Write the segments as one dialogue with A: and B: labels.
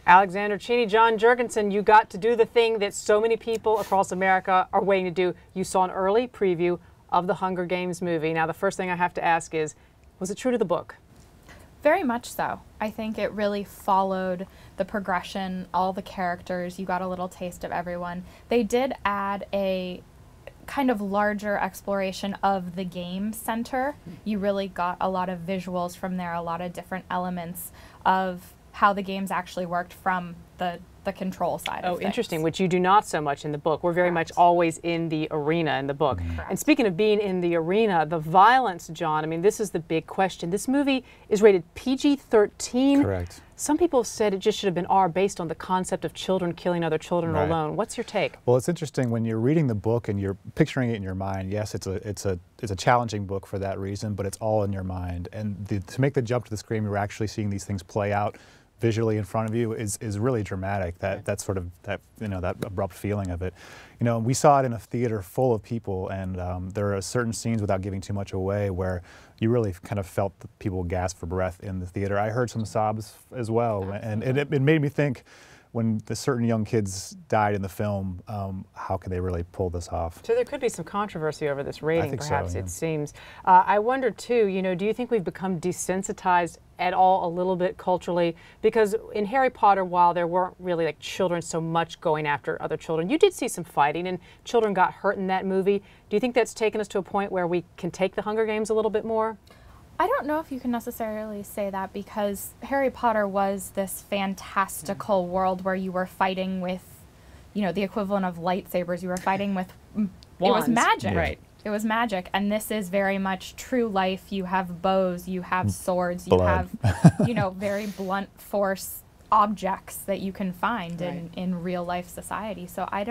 A: Alexandra, Cheney, John Jurgensen, you got to do the thing that so many people across America are waiting to do. You saw an early preview of the Hunger Games movie. Now, the first thing I have to ask is, was it true to the book?
B: Very much so. I think it really followed the progression, all the characters. You got a little taste of everyone. They did add a kind of larger exploration of the game center. You really got a lot of visuals from there, a lot of different elements of how the games actually worked from the control side of things.
A: Interesting, which you do not so much in the book. We're very much always in the arena in the book. And speaking of being in the arena, the violence, John, I mean, this is the big question. This movie is rated PG-13.
C: Correct.
A: Some people said it just should have been R based on the concept of children killing other children alone. What's your take?
C: Well, it's interesting when you're reading the book and you're picturing it in your mind. Yes, it's a challenging book for that reason, but it's all in your mind. And to make the jump to the screen, you're actually seeing these things play out visually in front of you is really dramatic. That sort of that abrupt feeling of it. You know, we saw it in a theater full of people, and there are certain scenes, without giving too much away, where you really kind of felt the people gasp for breath in the theater. I heard some sobs as well, and it made me think, when the certain young kids died in the film, how can they really pull this off?
A: So there could be some controversy over this rating, perhaps,
C: so, yeah.
A: It seems. I wonder, too, you know, do you think we've become desensitized at all a little bit culturally? Because in Harry Potter, while there weren't really like children so much going after other children, you did see some fighting and children got hurt in that movie. Do you think that's taken us to a point where we can take the Hunger Games a little bit more?
B: I don't know if you can necessarily say that, because Harry Potter was this fantastical world where you were fighting with, you know, the equivalent of lightsabers. You were fighting with
A: wands.
B: It was magic.
A: Right.
B: It was magic. And this is very much true life. You have bows, you have swords, you
C: Blood.
B: have, you know, very blunt force objects that you can find in real life society. So I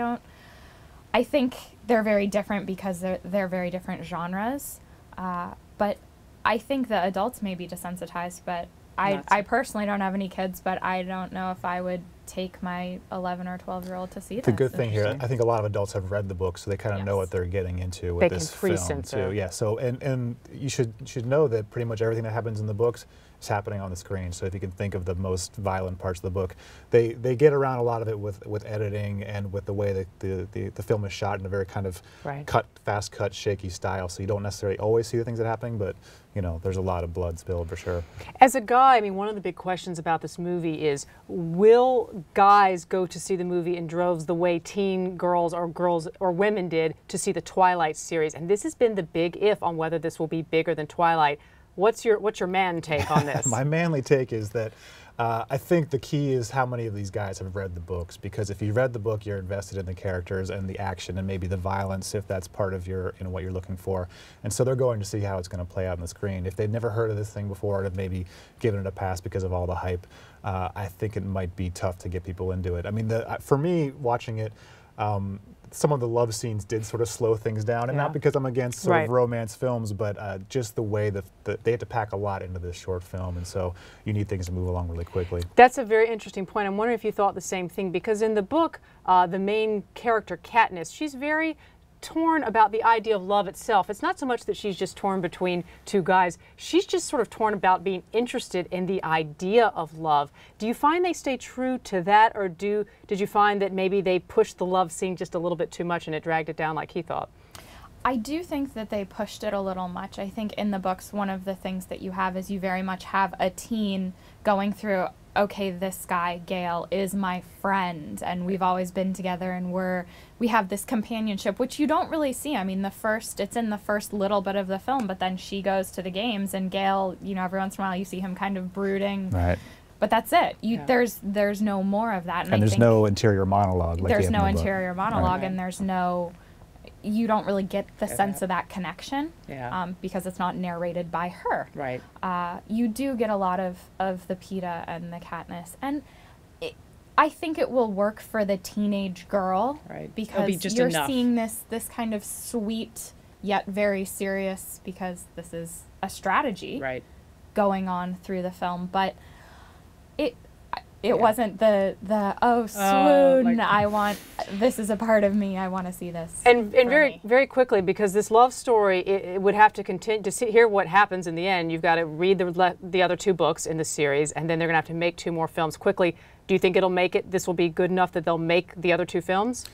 B: think they're very different because they're very different genres. But I think the adults may be desensitized, but I personally don't have any kids, but I don't know if I would take my 11 or 12-year-old to see this.
C: The good thing here, I think a lot of adults have read the book, so they kind of know what they're getting into with this film too. Yeah. So and you should know that pretty much everything that happens in the books is happening on the screen. So if you can think of the most violent parts of the book, they get around a lot of it with editing and with the way that the film is shot in a very kind of fast cut, shaky style. So you don't necessarily always see the things that are happening, but you know, there's a lot of blood spilled for sure.
A: As a guy, I mean, one of the big questions about this movie is, will guys go to see the movie in droves the way teen girls or women did to see the Twilight series? And this has been the big if on whether this will be bigger than Twilight. What's your man take on this?
C: My manly take is that I think the key is how many of these guys have read the books, because if you read the book, you're invested in the characters and the action and maybe the violence, if that's part of your, you know, what you're looking for. And so they're going to see how it's going to play out on the screen. If they've never heard of this thing before, or have maybe given it a pass because of all the hype, I think it might be tough to get people into it. I mean, for me, watching it, some of the love scenes did sort of slow things down, and not because I'm against sort of romance films, but just the way that they had to pack a lot into this short film, and so you need things to move along really quickly.
A: That's a very interesting point. I'm wondering if you thought the same thing, because in the book, the main character, Katniss, she's very torn about the idea of love itself. It's not so much that she's just torn between two guys. She's just sort of torn about being interested in the idea of love. Do you find they stay true to that, or did you find that maybe they pushed the love scene just a little bit too much and it dragged it down like he thought?
B: I do think that they pushed it a little much. I think in the books, one of the things that you have is you very much have a teen going through, okay, this guy, Gale, is my friend, and we've always been together, and we have this companionship, which you don't really see. I mean, it's in the first little bit of the film, but then she goes to the games, and Gale, you know, every once in a while you see him kind of brooding.
C: Right.
B: But that's it. There's no more of that.
C: And there's no interior monologue. Like
B: there's no interior monologue, and there's no... You don't really get the sense of that connection because it's not narrated by her.
A: Right.
B: You do get a lot of the Peeta and the Katniss, and I think it will work for the teenage girl, because you're seeing this kind of sweet yet very serious, because this is a strategy going on through the film. But It wasn't the oh swoon, I want, this is a part of me, I want to see this.
A: And very quickly, because this love story, it would have to continue to hear what happens in the end. You've got to read the other 2 books in the series, and then they're going to have to make 2 more films quickly. Do you think it'll make it? This will be good enough that they'll make the other 2 films?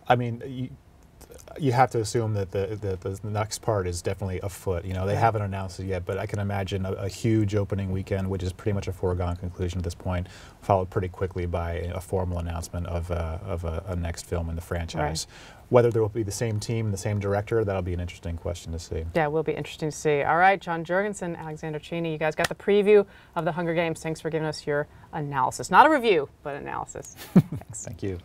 C: I mean, you have to assume that the next part is definitely afoot. You know, they haven't announced it yet, but I can imagine a huge opening weekend, which is pretty much a foregone conclusion at this point, followed pretty quickly by a formal announcement of a next film in the franchise. Right. Whether there will be the same team, the same director, that'll be an interesting question to see. Yeah, it will be interesting to see. All right, John Jurgensen, Alexandra Cheney, you guys got the preview of The Hunger Games. Thanks for giving us your analysis. Not a review, but analysis. Thanks. Thank you.